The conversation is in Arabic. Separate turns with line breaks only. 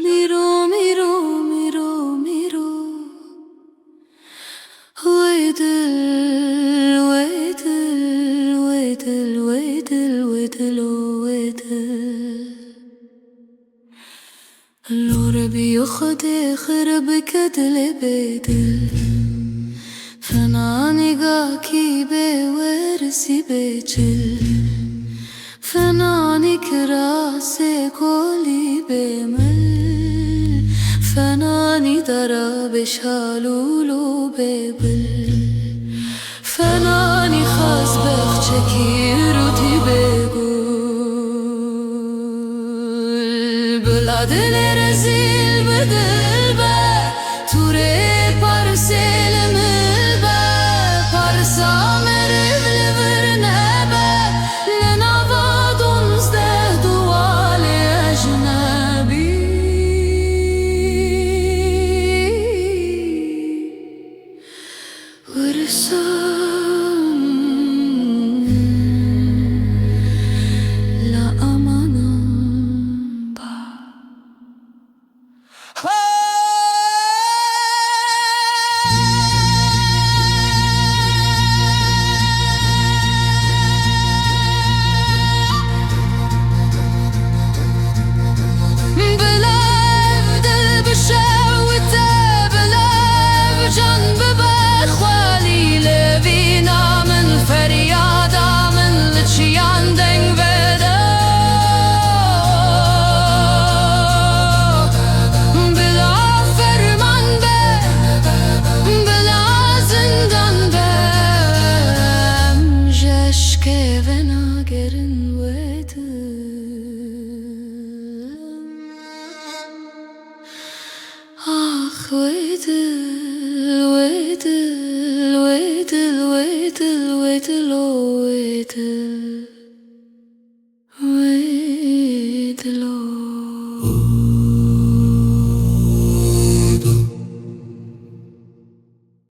Miro, miro, miro, miro. ويدل ويدل ويدل ويدل ويدل ويدل النور بياخد يخرب كدل بيدل فناني قاكي بورسي بيجل فناني كراسي كولي بمل فناني درب شالولو ببل فناني خاص بخشكير وتي بقول بلادل رزيل بدلبه توري بارسيل ملبه بارسا مرب لبرنبه لنافا دونزده دوالي أجنبي ورسام لا أمانة ويدل ويدل ويدل ويدل ويدل ويدل